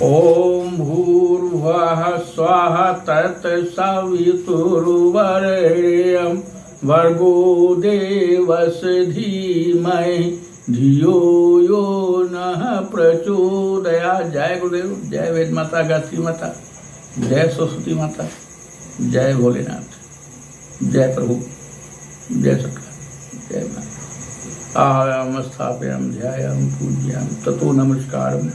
ओम भूर्भुवः स्वः तत्सवितुर्वरेण्यं भर्गो देवस्य धीमहि धियो यो नः प्रचोदयात्। जय गुरुदेव, जय वेद माता, गायत्री माता, जय सरस्वती माता, जय भोलेनाथ, जय प्रभु, जय सत्कार, जय माता। आयाम स्थापयाम ध्यायाम पूज्याम ततो नमस्कारम।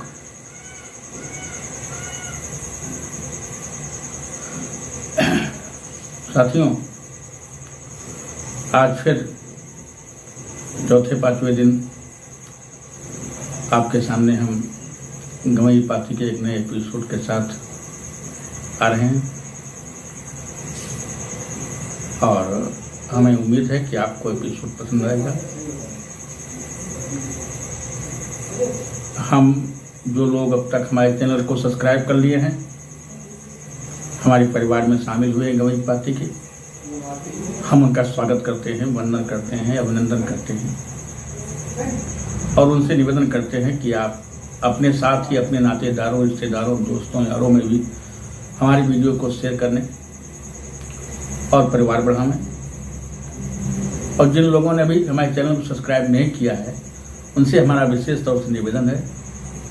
साथियों, आज फिर चौथे पांचवें दिन आपके सामने हम गवई पाती के एक नए एपिसोड के साथ आ रहे हैं और हमें उम्मीद है कि आपको एपिसोड पसंद आएगा। हम जो लोग अब तक हमारे चैनल को सब्सक्राइब कर लिए हैं, हमारे परिवार में शामिल हुए गवई पाती के, हम उनका स्वागत करते हैं, वंदन करते हैं, अभिनंदन करते हैं और उनसे निवेदन करते हैं कि आप अपने साथ ही अपने नातेदारों, रिश्तेदारों, दोस्तों, यारों में भी हमारी वीडियो को शेयर करने और परिवार बढ़ाएं। और जिन लोगों ने भी हमारे चैनल को सब्सक्राइब नहीं किया है, उनसे हमारा विशेष तौर से निवेदन है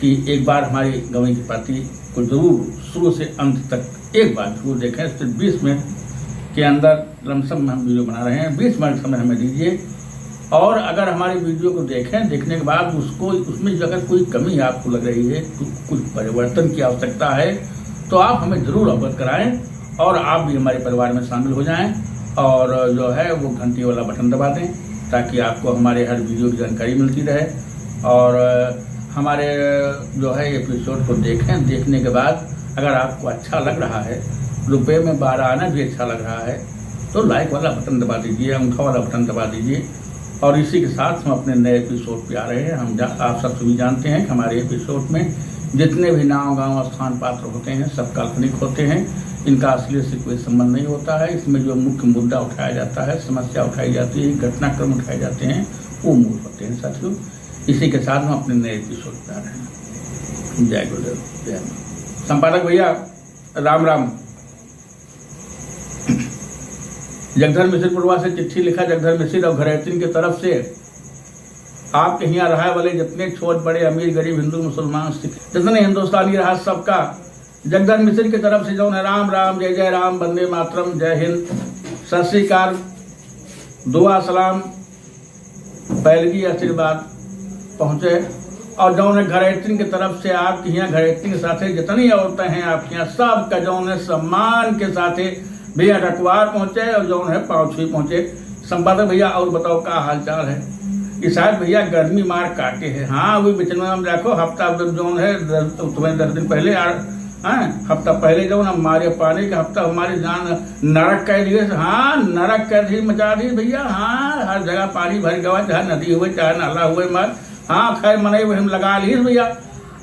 कि एक बार हमारी गवई पाती को जरूर शुरू से अंत तक एक बार जरूर देखें। सिर्फ 20 मिनट के अंदर लमसम हम वीडियो बना रहे हैं, 20 मिनट समय हमें दीजिए और अगर हमारी वीडियो को देखें, देखने के बाद उसमें जो अगर कोई कमी आपको लग रही है, कुछ परिवर्तन की आवश्यकता है, तो आप हमें जरूर अवगत कराएं और आप भी हमारे परिवार में शामिल हो जाएं और जो है वो घंटी वाला बटन दबा दें ताकि आपको हमारे हर वीडियो की जानकारी मिलती रहे। और हमारे जो है एपिसोड को देखें, देखने के बाद अगर आपको अच्छा लग रहा है, रुपये में 12 आना भी अच्छा लग रहा है, तो लाइक वाला बटन दबा दीजिए, अंगूठा वाला बटन दबा दीजिए। और इसी के साथ हम अपने नए एपिसोड पे आ रहे हैं। आप सब सभी जानते हैं कि हमारे एपिसोड में जितने भी नाम, गांव, स्थान, पात्र होते हैं सब काल्पनिक होते हैं। इनका असलियत से कोई संबंध नहीं होता है। इसमें जो मुख्य मुद्दा उठाया जाता है, समस्या उठाई जाती है, घटनाक्रम उठाए जाते हैं, वो मूल होते हैं। साथियों, इसी के साथ हम अपने नए एपिसोड पे आ रहे हैं। जय गुरुदेव, जय मां। संपादक भैया राम राम। जगधर मिश्र पुरवा से चिट्ठी लिखा जगधर मिश्र और घरेतिन की तरफ से आपके यहाँ रहा वाले जितने छोट बड़े, अमीर, गरीब, हिंदू, मुसलमान, सिख, जितने हिंदुस्तानी रहा सबका जगधर मिश्र की तरफ से जो है राम राम, जय जय राम, वंदे मातरम, जय हिंद, सत श्री अकाल, दुआ सलाम, पैलगी आशीर्वाद पहुँचे। और जौन घरेतिन की तरफ से आपके यहाँ घरेतिन के साथ जितनी औरतें हैं आपके यहाँ सबका जौन है सम्मान के साथ भैया रखवार पहुँचे और जौन है पाँचवी पहुँचे। संपादक भैया और बताओ क्या हाल चाल है? कि शायद भैया गर्मी मार काटे है। हाँ, वही बिचना में देखो हफ्ता जौन है तुम्हें 10 दिन पहले हफ्ता पहले जो ना मारे पानी का हफ्ता हमारी जान नरक कह दिए। हाँ, नरक कर दी, मचा दी भैया। हाँ, हर जगह पानी भर गया, चाहे नदी हुए चाहे नाला हुए मार। हाँ, खैर मने हम लगा ली भैया।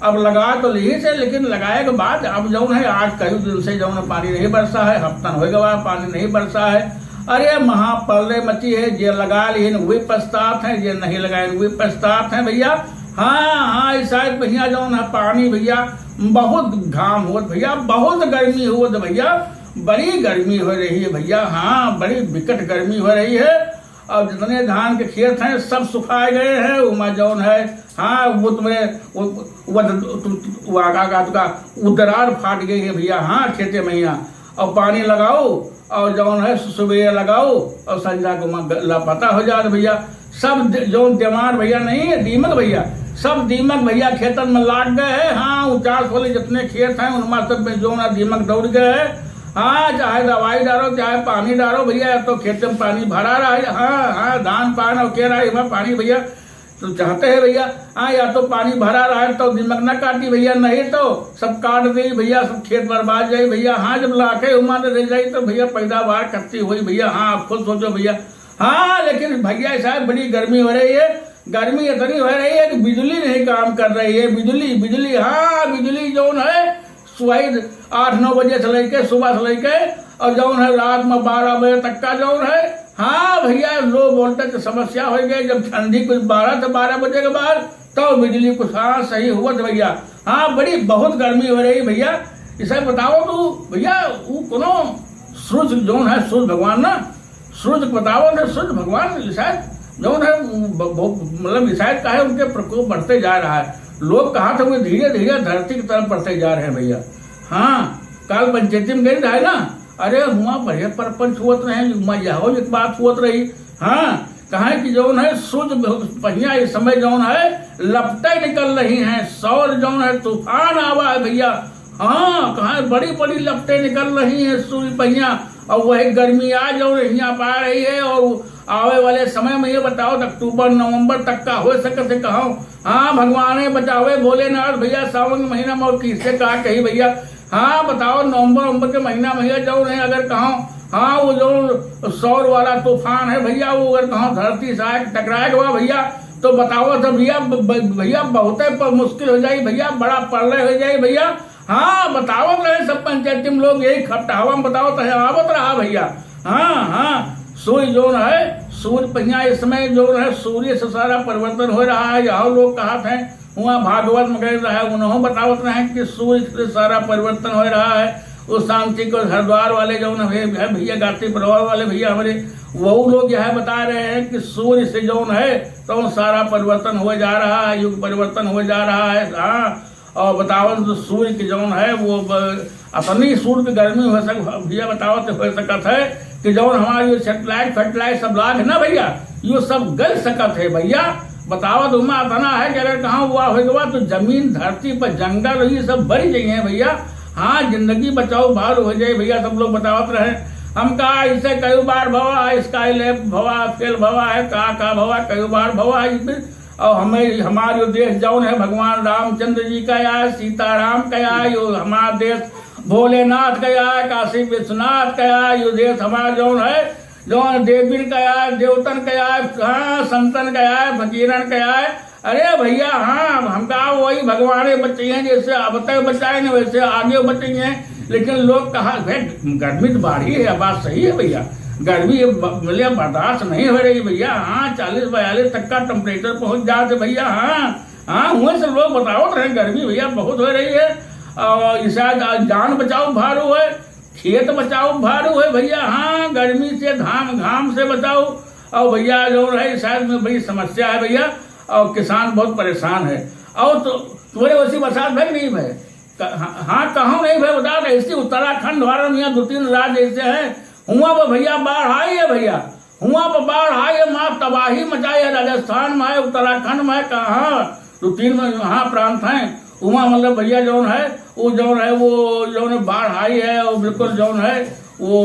अब लगा तो ली से, लेकिन लगाए के बाद अब जो है आज कई दिन से जो है पानी नहीं बरसा है, हफ्ता हो गया पानी नहीं बरसा है। अरे महाप्रलय मची है। जे लगा ली वे पछतात हैं, जे नहीं लगाए वे पछतात हैं भैया। हाँ, शायद भैया जो है पानी भैया बहुत घाम हो भैया, बहुत गर्मी हो भैया, बड़ी गर्मी हो रही है भैया। हाँ, बड़ी विकट गर्मी हो रही है और जितने धान के खेत हैं सब सुखाए गए हैं। उमा जौन है हाँ, वो तुम्हें उदरार फाट गई है भैया। हाँ, खेते मैया और पानी लगाओ और जौन है सुबह लगाओ और संजा को लापता हो जाए भैया। सब जो दीवार भैया नहीं है, दीमक भैया, सब दीमक भैया खेतन में लाग गए हैं। हाँ, 49 वाले जितने खेत हैं उनमें सब में जो ना दीमक दौड़ गए हैं। हाँ, चाहे दवाई डालो चाहे पानी डालो भैया, तो खेत में पानी भरा रहा है। हाँ, धान पान और कह रहा है पानी भैया तो चाहते हैं भैया। हाँ, या तो पानी भरा रहा है तो दीमक न काटी भैया, नहीं तो सब काट दी भैया, सब खेत बर्बाद जाए भैया। हाँ, जब लाके उमाने रह जाए तो भैया पैदावार करती हुई भैया। हाँ, आप खुद सोचो भैया। हाँ, लेकिन भैया साहब बड़ी गर्मी हो रही है। गर्मी इतनी हो रही है कि बिजली नहीं काम कर रही है। बिजली हाँ, बिजली जो है सुबह 8-9 बजे से लेके सुबह से लेके और जो है रात में 12 बजे तक का जो है हाँ भैया लो वोल्टेज समस्या हो गई। जब ठंडी कुछ 12 से 12 बजे के बाद तो बिजली कुछ हाँ सही हुआ था भैया। हाँ बड़ी बहुत गर्मी हो रही भैया। इसे बताओ तो भैया वो कोनो सूर्य जो है सूर्य भगवान ना सूर्य बताओ ना सूर्य भगवान शायद जो है मतलब शायद का है उनके प्रकोप बढ़ते जा रहा है। लोग कहा थे वो धीरे धीरे धरती की तरफ बढ़ते जा रहे हैं भैया। हाँ काल पंचायती में गई रहा है ना, अरे हुआ बढ़िया परपंच हुत रहे यहो एक बात हुत रही। हाँ कहा कि जौन है सूर्य पहिया इस समय जौन है लपटे निकल रही हैं, सौर जौन है तूफान आवा है भैया। हाँ कहा बड़ी बड़ी लपटे निकल रही हैं सूर्य पहिया, और वही गर्मी आज जो यहाँ पा रही है। और आवे वाले समय में ये बताओ अक्टूबर नवंबर तक का हो सके से कहो। हाँ भगवान बचावे भोलेनाथ भैया, सावन महीना में और किससे कहा कही भैया। हाँ बताओ नवंबर के महीना भैया जो है अगर कहो हाँ वो जो सौर वाला तूफान है भैया वो अगर कहो धरती से टकराएगा भैया तो बताओ तो भैया बहुत मुश्किल हो जाए भैया, बड़ा प्रलय हो जाए भैया। हाँ बतावत रहे सब पंचायती में लोग यही खपटावा में बताओ तो आवत रहा भैया। हाँ सूर्य जो है सूर्य पहिया इस समय जो है सूर्य से सारा परिवर्तन हो रहा है। यहाँ लोग कहा थे वहाँ भागवत में गए रहा है उन्होंने बतावत रहे कि सूर्य से सारा परिवर्तन हो रहा है। उस शांति को हरिद्वार वाले जो है भैया गाती परिवार वाले भैया हमारे वो लोग यह बता रहे हैं कि सूर्य से जो है तो सारा परिवर्तन हो जा रहा है, युग परिवर्तन हो जा रहा है। हाँ और बताओ तो सूर्य की जौन है वो अपनी सूर्य की गर्मी हो सक भैया बताओ तो हो सकत है कि जौन हमारी सेटेलाइट फर्टिलाइट सब लाग है ना भैया ये सब गल सकत है भैया। बताओ तो उमा इतना है कि अगर कहाँ हुआ होगा तो जमीन धरती पर जंगल ये सब बढ़ जाइए भैया। हाँ जिंदगी बचाओ बाहर हो जाए भैया, सब लोग बतावत रहे। हम कहा इसे कई बार भवा स्काई लैब भवा फेल भवा है का भवा कई बार भवा। और हमें हमारे देश जौन है भगवान रामचंद्र जी का आया, सीताराम का आया, हमारा देश भोलेनाथ का आया, काशी विश्वनाथ का आया, यो देश हमारा जौन है जौन देवीन का आया, देवतन का आया, हाँ संतन का आया, फकीरन का आया। अरे भैया हाँ हम कहा वही भगवान बच्चे हैं जैसे अब तक बचाएंगे वैसे आगे बचेंगे। लेकिन लोग कहा गर्मी तो बाढ़ी है, बात सही है भैया, गर्मी मिले बर्दाश्त नहीं हो रही भैया। हाँ 40-42 तक का टेम्परेचर पहुंच जाते भैया। हाँ हुए से लोग बताओ रहे गर्मी भैया बहुत हो रही है। और शायद जान बचाओ भारू है, खेत बचाओ भारू है भैया। हाँ गर्मी से घाम से बचाओ। और भैया जो है शायद में बड़ी समस्या है भैया और किसान बहुत परेशान है। और तो तुम्हारे वैसी बरसात भाई नहीं भाई। हाँ कहूँ नहीं भाई बता ऐसी उत्तराखंड वाला यहाँ 2-3 राज्य ऐसे हैं हुआ पर भैया बाढ़ आई है भैया, हुआ पर बाढ़ आई है माँ तबाही मचाई है। राजस्थान में है, उत्तराखंड में है, कहाँ 2-3 में वहाँ प्रांत हैं वहाँ मतलब भैया जौन है वो जौन है बाढ़ आई है और बिल्कुल जौन है वो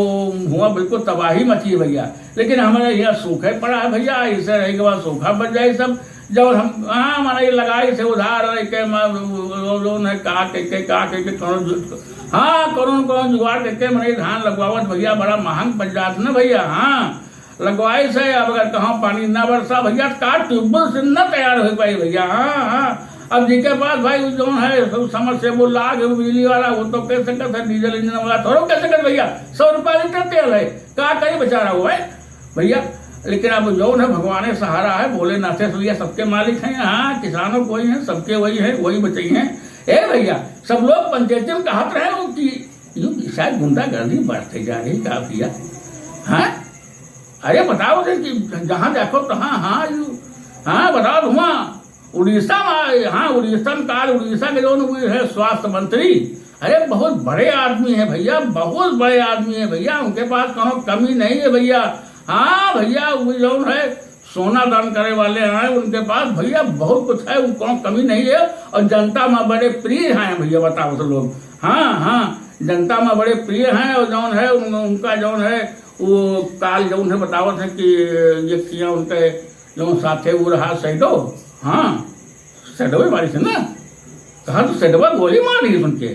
हुआ बिल्कुल तबाही मची है भैया। लेकिन हमारे यहाँ सूखा पड़ा है भैया, इससे रहेगा बाद सूखा बच जाए सब। जब हम हाँ हमारे लगाई से उधार कौन जुगाड़ करके मैंने धान लगवावत भैया बड़ा महंग पड़ जाता ना भैया। हाँ लगवाई से अब अगर कहाँ पानी न बरसा भैया का ट्यूबवेल से न तैयार हो पाई भैया। हाँ अब जिसके पास भाई जो है समझ से वो लाग बिजली वाला वो तो कह सकता है, डीजल इंजन वाला थोड़ा कह सकते भैया 100 रुपया लीटर तेल है का कहीं बेचारा हुआ है भैया। लेकिन अब जो है भगवान सहारा है, भोलेनाथ भैया सबके मालिक हैं। हाँ किसानों को ही है, सबके वही है, वही बचाई हैं। ए भैया सब लोग पंचायती में कहत रहे कि शायद गुंडागर्दी बढ़ते जा रही का भैया। हाँ अरे बताओ कि जहाँ देखो तो हाँ बताओ वहाँ उड़ीसा में, हाँ उड़ीसा में काल उड़ीसा के जो है स्वास्थ्य मंत्री, अरे बहुत बड़े आदमी है भैया, बहुत बड़े आदमी है भैया, उनके पास कोनो कमी नहीं है भैया। हाँ भैया वो जो है सोना दान करे वाले हैं उनके पास भैया बहुत कुछ है, वो कोनो कमी नहीं है। और जनता में बड़े प्रिय हैं भैया बताओ तो लोग। हाँ जनता में बड़े प्रिय हैं। और जौन है उनका जौन है वो काल जौन है बतावत है कि ये किया उनके जो साथे वो रहा सैडो। हाँ सैडवे बारिश है ना, कहा तो सैडवा गोली मार रही उनके।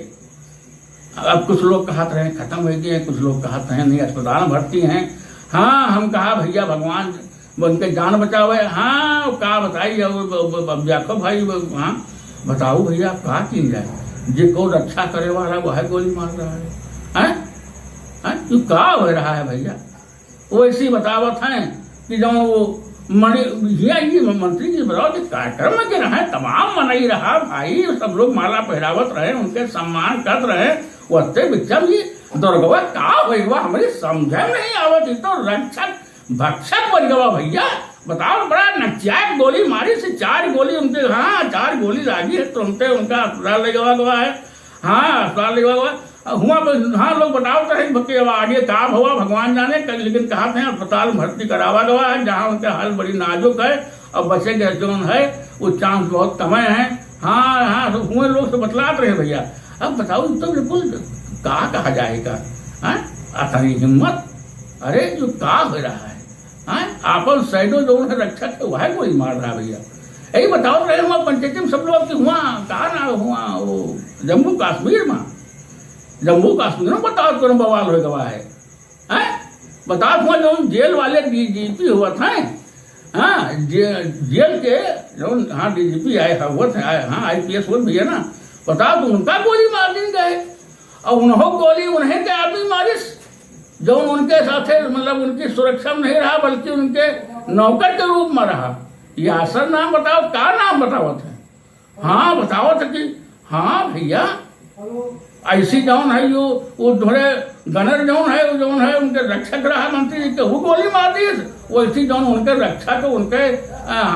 अब कुछ लोग कहते रहे खत्म हो गए, कुछ लोग कहते हैं नहीं अस्पताल भर्ती हैं। हाँ हम कहा भैया भगवान उनके जान बचावे। हाँ का बताइए अब देखो भाई। हाँ बताओ भैया क्या की जाए, जिसको रक्षा करे वाला वह गोली मार रहा है। तो क्या हो रहा है भैया। वो ऐसी बतावत है कि जो वो ये मंत्री जी बताओ कि कार्यक्रम में रहे तमाम मनाई रहा भाई, सब लोग माला पहरावत रहे, उनके सम्मान कर रहे। वस्ते बिचम जी दुर्गवा का भैया हमारी समझे नहीं आवत, तो रक्षक भक्षक बन गवा भैया। बताओ बड़ा नचिया गोली मारी से 4 गोली उनके, हाँ 4 गोली लागी है, तुमसे उनका अस्पताल ले गवा है। हाँ अस्पताल ले गवा हुआ। हाँ लोग बताओ तो आगे का हुआ भगवान जाने, लेकिन कहा थे अस्पताल में भर्ती करावा गवा है, जहाँ उनका हाल बड़ी नाजुक है और बचे गए जो है वो चांस बहुत कम है। हाँ हाँ तो हुए लोग तो बतलाते रहे भैया। अब बताओ तो बिल्कुल कहा जाएगा, अतनी हिम्मत, अरे जो का हो रहा है, आपन सैडो जो है रक्षक है वह कोई मार रहा भैया। यही बताओ रहे हुआ पंचायती में सब लोग हुआ कहा ना हुआ वो जम्मू कश्मीर में, जम्मू कश्मीर में बताओ कौन बवाल हो गवा है। बताओ हुआ जो जेल वाले डीजीपी हुआ था, हाँ जेल के जो हाँ डीजीपी आए हुआ थे, हाँ IPS हुआ भैया ना, बताओ तो उनका गोली मार दी गए और उन्हों गोली उन्हें क्या आदमी मारिस जो उनके साथ मतलब उनकी सुरक्षा में नहीं रहा बल्कि उनके नौकर के रूप में रहा। यासर नाम बताओ, क्या नाम बताओ थे? हाँ बताओ थे कि हाँ भैया ऐसी जौन है जो वो थोड़े गनर जौन है उनके रक्षक रहा मंत्री जी के, वो गोली मार दी। वैसी जौन उनके रक्षक उनके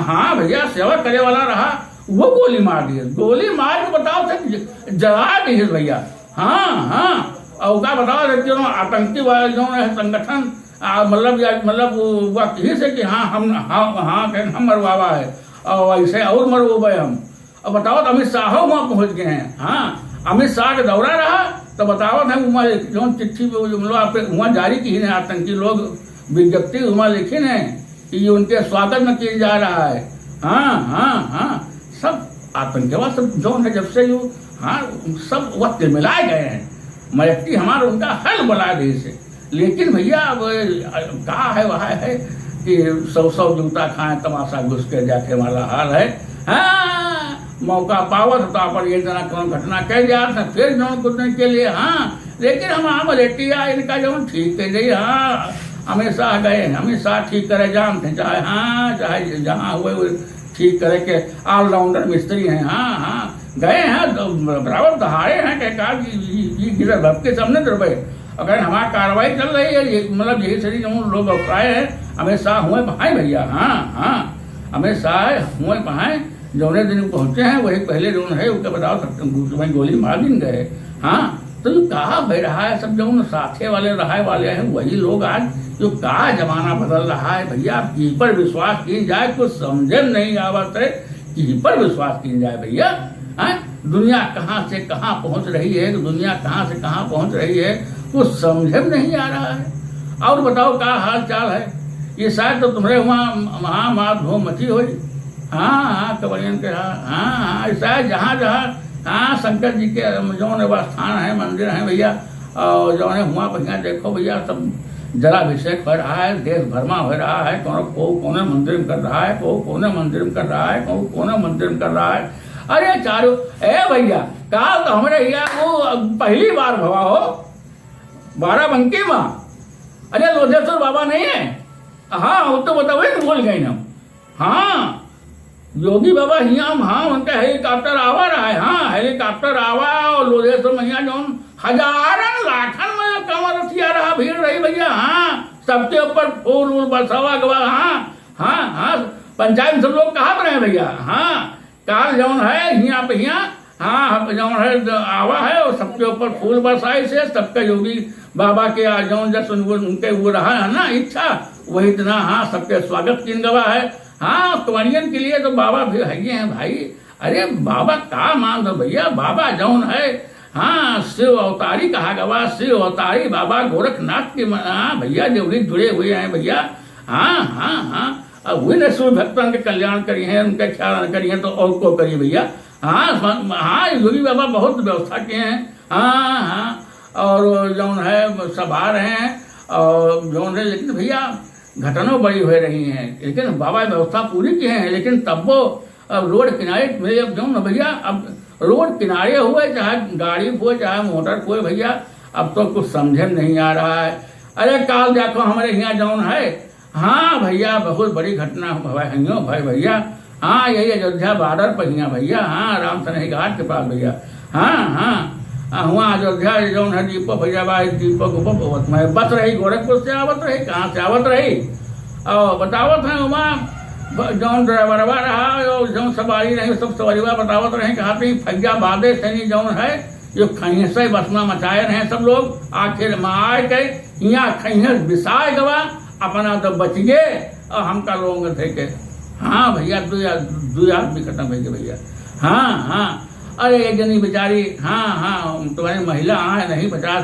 हाँ भैया सेवा करे वाला रहा, वो गोली मार दिए। गोली मार के बताओ थे जला दी भैया। हाँ और क्या बताओ जो आतंकी वाले जो है संगठन मतलब वह कही से कि हाँ हम मरवावा है और ऐसे और मरवा हम। अब बताओ तो अमित शाह वहाँ पहुँच गए हैं। हाँ अमित शाह का दौरा रहा तो बताओ था वहाँ जो चिट्ठी वहाँ जारी की है, आतंकी लोग विज्ञप्ति वहाँ लिखी है कि उनके स्वागत में किया जा रहा है। हाँ सब आतंकवाद सब जो है जब से जो हाँ सब वक्त मिलाए गए हैं, मयक्ति हमारा उनका हल बना दे से। लेकिन भैया अब कहा है वह है कि 100 जूता खाएं तमाशा घुस के जाके वाला हाल है। हाँ मौका पावत तो आप ये जना कौन घटना कह जाते फिर जो कुछ के लिए। हाँ लेकिन हम मलेटिया इनका जो ठीक है जी। हाँ हमेशा गए, हमेशा ठीक करे जानते चाहे हाँ चाहे जहाँ हुए ठीक करे के ऑलराउंडर मिस्त्री हैं। हाँ गए हैं तो बराबर दहाड़े हैं कि कहा कि गिरर भव के सामने दरबे अगर हमारी कार्रवाई चल रही है, मतलब यही सही जो लोग अफराए हैं हमेशा हुए पहाए भैया। हाँ हमेशा हुए पहाए जौने दिन पहुंचे हैं वही पहले जो है उसके बताओ सकते गोली मार दिन गए। हाँ तो जो कहा भाई रहा है सब जो साथे वाले रहा वाले हैं वही लोग आज जो कहा जमाना बदल रहा है भैया। की पर विश्वास की जाए कुछ समझे नहीं आवत है, की पर विश्वास की जाए भैया। दुनिया कहाँ से कहाँ पहुंच रही है, दुनिया कहाँ से कहाँ पहुंच रही है कुछ समझे में नहीं आ रहा है। और बताओ क्या हाल चाल है? ये शायद तो तुम्हारे वहाँ महाधूम मची हुई। हाँ कवरियन के हाँ शायद जहाँ शंकर जी के जो स्थान है मंदिर है भैया और जो है हुआ भैया देखो भैया सब जलाभिषेक हो रहा है, देश भर में हो रहा है। कोने मंदिर में कर रहा है, कोने मंदिर में कर रहा है, कोने मंदिर में कर रहा है। अरे चारों भैया कहा तो हमारे यहाँ वो पहली बार भवा हो बाराबंकी में। अरे लोधेश्वर बाबा नहीं है? हाँ वो तो बताओ बोल गए ना। हाँ योगी बाबा यहाँ हाँ उनका हेलीकॉप्टर आवा रहा है। हाँ हेलीकॉप्टर आवा और लोधेश्वर में यहाँ जो हजारन लाखन में कमर रसिया रहा भीड़ रही भैया। हाँ सबके ऊपर फूल बरसावा गवा। हाँ पंचायत सब लोग कहा रहे भैया। हाँ काल जौन है यहाँ पे हाँ जौन है आवा है और सबके ऊपर फूल बरसाई से सबका योगी बाबा के जौन जस उनके वो रहा है ना इच्छा वही इतना हाँ सबके स्वागत की गवा है। हाँ कुंवरियन के लिए तो बाबा भी है भाई। अरे बाबा का मान दो भैया, बाबा जौन है हाँ शिव अवतारी कहा गवा, शिव अवतारी बाबा गोरखनाथ के भैया देवरी जुड़े हुए हैं भैया। हाँ अब वही ने शिव भक्तों के कल्याण करी है, उनके ख्याल करी है तो और को करिए भैया। हाँ योगी बाबा बहुत व्यवस्था किए हैं। हाँ और जौन है सब आ रहे हैं और जौन है लेकिन भैया घटनाएं बड़ी हो रही हैं लेकिन बाबा व्यवस्था पूरी की है। लेकिन तब वो अब रोड किनारे मेरे अब जो भैया अब रोड किनारे हुए चाहे गाड़ी हुए चाहे मोटर हुए भैया अब तो कुछ समझे नहीं आ रहा है। अरे काल देखो हमारे यहाँ जौन है हाँ भैया, बहुत बड़ी घटना भाई भैया। हाँ, यही अयोध्या बॉर्डर पर हिया भैया। हाँ, राम सनही घाट के पास भैया। हाँ, वहाँ अयोध्या जौन है दीपक भैया भाई, दीपक उपत में बस रही, गोरखपुर से आवत रही, कहाँ से आवत रही, और बतावत है वहाँ जौन ड्राइवरवा रहा, जौन सवारी रही, सब सवारीवा बतावत रहे कहा फैजाबादे सैनी जौन है जो खैसे बसना मचाए रहे सब लोग, आखिर में आए के यहाँ खैस बिसाए गवा, अपना तो बच गए और हमका लोग थे के। हाँ भैया, दो आदमी खत्म हो गए भैया। हाँ, अरे एक जनी बेचारी, हाँ तुम्हारी महिला हाँ नहीं 55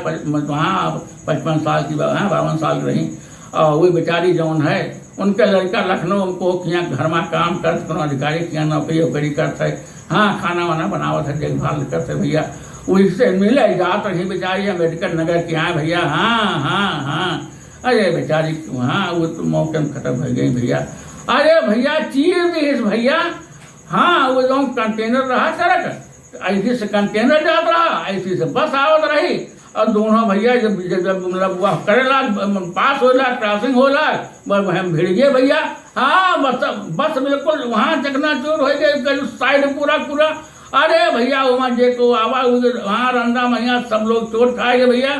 साल की, हाँ 52 साल की रही, और वही बेचारी जौन है उनके लड़का लखनऊ को यहाँ घर में काम करते, कोनो अधिकारी यहाँ नौकरी करते, हाँ खाना वाना बनावत है, देखभाल करते भैया। वही से मिले जात रही बेचारी अम्बेडकर नगर की आए भैया। हाँ, अरे बेचारी हाँ वो तो मौके में खत्म हो गई भैया। अरे भैया चीर दी भैया। हाँ, वो जो कंटेनर रहा सड़क, ऐसी से कंटेनर जात रहा, ऐसी से बस आवत रही, और दोनों भैया जब मतलब वह करेला पास होला, क्रॉसिंग होला, हम भिड़ गए भैया। हाँ, बस बिल्कुल वहाँ चकनाचूर हो गए, साइड पूरा। अरे भैया वहाँ जे को आवा वहाँ रंदा मैया सब लोग चोट खाए गए भैया।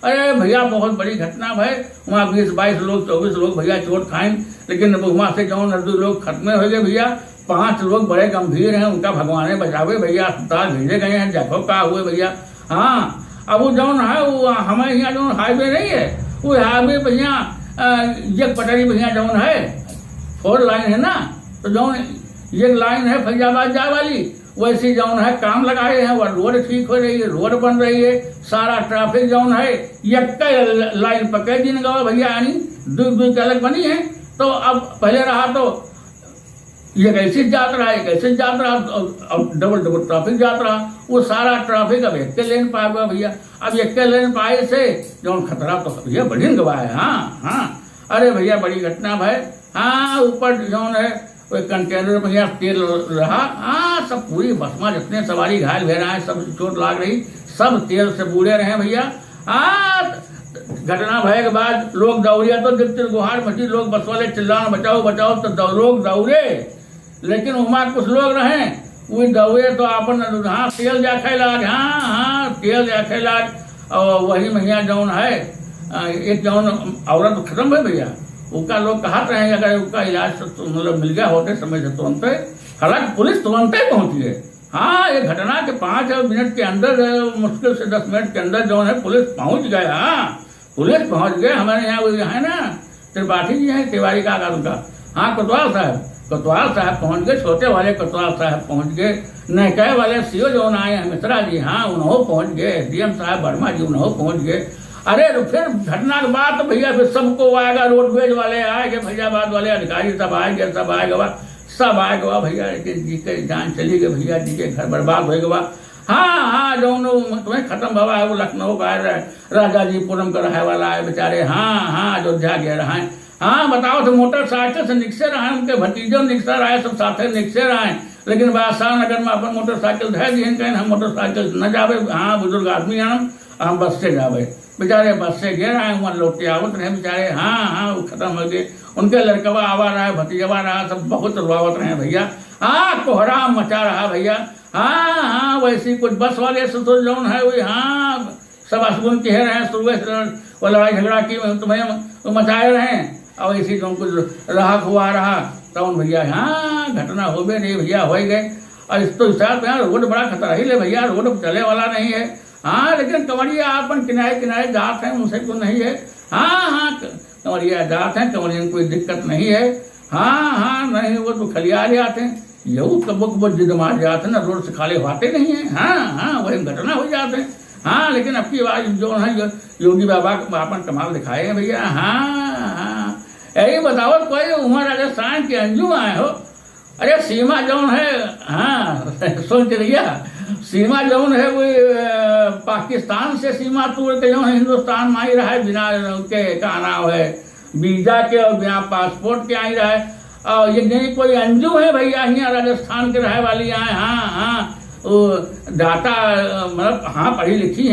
अरे भैया बहुत बड़ी घटना भाई, वहाँ 20-22 लोग 24 लोग भैया चोट खाएं, लेकिन वहाँ से जौन 2 लोग खत्म हो गए भैया। 5 लोग बड़े गंभीर हैं, उनका भगवान बचावे भैया, अस्पताल भेजे गए हैं, देखो का हुए भैया। हाँ, अब वो जौन है वो हमारे यहाँ जौन हाईवे नहीं है, वो हाईवे भैया ये पटरी भैया जौन है 4 लाइन है ना, तो जौन ये लाइन है फैजाबाद जाए वाली, वैसी जौन है काम लगाए हैं, वह रोड ठीक हो रही है, रोड बन रही है, सारा ट्रैफिक जौन है एक लाइन पकड़ दिन गवा भैया, यानी 2 अलग बनी है। तो अब पहले रहा तो ये कैसे जात रहा, अब डबल ट्रैफिक जात रहा, वो सारा ट्रैफिक अब एक लेन पाए हुआ भैया। अब एक लेन पाए से जौन खतरा तो भैया बढ़िन गवा है। हाँ, अरे भैया बड़ी घटना भाई। हाँ, ऊपर जौन है वो कंटेनर भैया तेल रहा। हाँ, सब पूरी बस में जितने सवारी घायल भे रहा है, सब चोट लाग रही, सब तेल से बूढ़े रहे भैया। हाँ, घटना भय के बाद लोग दौड़िया तो दिल गुहार मची, लोग बस वाले चिल्लाना बचाओ तो लोग दौड़े, लेकिन वहाँ कुछ लोग रहे वही दौड़े तो अपन हाँ तेल जा खेलाग। हाँ, तेल जा खेलाग, और वही भैया जौन है एक जौन औरत खत्म है भैया, उसका लोग कहते रहे अगर उसका इलाज तो मतलब मिल गया होते समय से तुरंत, हालांकि पुलिस तुरंत ही पहुंची है। हाँ, ये घटना के 5 मिनट के अंदर, मुश्किल से 10 मिनट के अंदर जो है पुलिस पहुंच गए। हाँ, पुलिस पहुंच गए। हमारे यहाँ वो है ना त्रिपाठी जी हैं, तिवारी का उनका, हाँ कोतवाल साहब पहुंच गए, छोटे वाले कोतवाल साहब पहुंच गए, नहके वाले सीओ जो आए हैं मिश्रा जी, हाँ उन्हों पहुंच गए, डीएम साहब वर्मा जी उन्हों पहुंच गए। अरे फिर घटना के बाद तो भैया फिर सबको आएगा, रोडवेज वाले आएंगे, फैजाबाद वाले अधिकारी सब आएंगे भैया, जी के जान चली गई भैया, जी के घर बर्बाद हो गया। हाँ, जो तुम्हें खत्म हुआ है वो लखनऊ का राजाजीपुरम का रहे वाला है बेचारे। हाँ, अयोध्या गए रहे। हाँ, बताओ तो मोटरसाइकिल से निकसे रहे, उनके भतीजों निकसा रहे, सब साथे निकसे रहे, लेकिन बादशाह नगर में अपन मोटरसाइकिल धै दिए, कहें हम मोटरसाइकिल न जावे। हाँ, बुजुर्ग आदमी हम बस से जावे, बेचारे बस से गए रहे, वहाँ लौटे आवत रहे बेचारे। हाँ, वो खत्म हो गए, उनके लड़कवा आवा रहा, भतीजवा रहा, सब बहुत रुआवत रहे भैया। हाँ, कोहराम मचा रहा भैया। हाँ, वैसी कुछ बस वाले से तो जौन है वही, हाँ सब असगुन कह रहे हैं, सुबह वो लड़ाई झगड़ा की तुम्हें मचाए रहे, और इसी जो कुछ रहा हुआ रहा तब भैया। हाँ, घटना हो गई नहीं भैया, हो गए। और इस तो हिसाब से रोड बड़ा खतरा ही ले भैया, रोड चले वाला नहीं है। हाँ, लेकिन कंवरिया अपन किनारे जात हैं, उनसे तो नहीं है। हाँ, कंवरिया जात हैं, कंवरिया कोई दिक्कत नहीं है। हाँ, नहीं वो तो खलिया ले आते हैं, यू कबो जिद मार जाते हैं ना, रोड से खाली होते नहीं है। हाँ, वही घटना हो जाते हैं। हाँ, लेकिन अब की बात जो है योगी बाबा अपन कमाल दिखाए हैं भैया। हाँ, यही बताओ कोई उमर राजस्थान के अंजू आए हो। अरे सीमा जौन है, हाँ सोच लिया, सीमा जौन है वो पाकिस्तान से सीमा तोड़ के जो है हिंदुस्तान में आई रहा है, बिना के का नाम है वीजा के और बिना पासपोर्ट के आई रहा है। और ये नहीं कोई अंजू है भैया, यहाँ राजस्थान के रहे वाली आए। हाँ, वो डाटा मतलब हाँ पढ़ी लिखी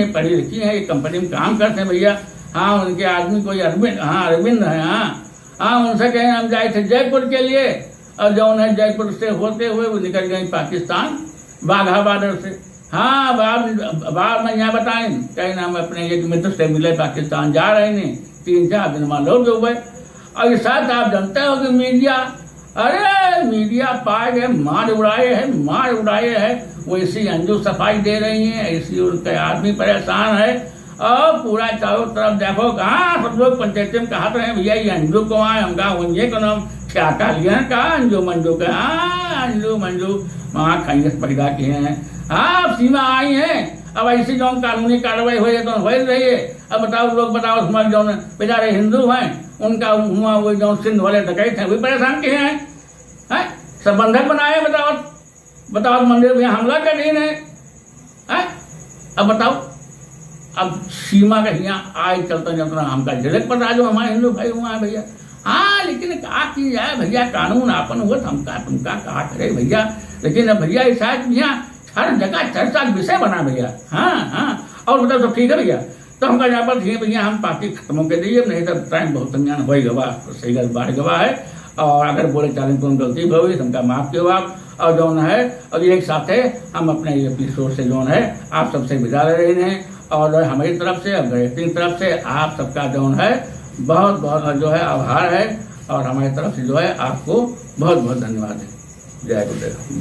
है, एक कंपनी में काम करते हैं भैया। हाँ, उनके आदमी कोई अरविंद है। हाँ, उनसे कहें हम जाए थे जयपुर के लिए, और जो है जयपुर से होते हुए वो निकल गए पाकिस्तान वाघा बॉर्डर से। हाँ, बाद में यहाँ बताएं कहीं हम अपने एक मित्र से मिले, पाकिस्तान जा रहे नहीं, 3-4 दिन में लौट गए। और इस साथ आप जानते हो कि मीडिया, अरे मीडिया पाए गए मार उड़ाए हैं। वो इसी अंजू सफाई दे रही हैं, इसी उनके आदमी परेशान है। और पूरा चारों तरफ देखो, कहाँ सब लोग पंचायत में कहा रहे हैं भैया ये अंजू को आए, हम कहा उनके को नाम ठियाका लिया है, कहा अंजू मंजू का। हाँ, अंजू मंजू वहाँ खाइए पैदा किए हैं। हाँ, सीमा आई है, अब ऐसी जो कानूनी कार्रवाई हो तो हो रही है। अब बताओ लोग, बताओ उसमें जो बेचारे हिंदू हैं, उनका हुआ वो जो सिंध वाले डकैत हैं, वे परेशान किए हैं, सब बंधक बनाए। बताओ मंदिर में हमला कर दिन है। अब बताओ, अब सीमा का यहाँ आए चलता चलता हमका झलक पर आ, जो हमारे हिंदू भाई हुआ है भैया। हाँ, लेकिन क्या की जाए भैया, कानून आपन हुआ हमका तुमका कहा करे भैया। लेकिन अब भैया इस यहाँ हर जगह चर्चा का विषय बना भैया। हाँ, और बताओ सब ठीक है भैया। तो हमका यहाँ पर ठीक भैया, हम पार्टी खत्म के दिए, नहीं तो टाइम बहुत संज्ञान हो गवा, सही बाढ़ गवा है। और अगर बोले चालें तो गलती हुई तो हमका माफ किया आप। और जो है और एक साथ है हम अपने एपिसोड से जो है आप सबसे विदा ले रहे हैं। और हमारी तरफ से, गायत्री की तरफ से आप सबका जो है बहुत बहुत जो है आभार है। और हमारी तरफ से जो है आपको बहुत बहुत धन्यवाद है। जय गुरुदेव।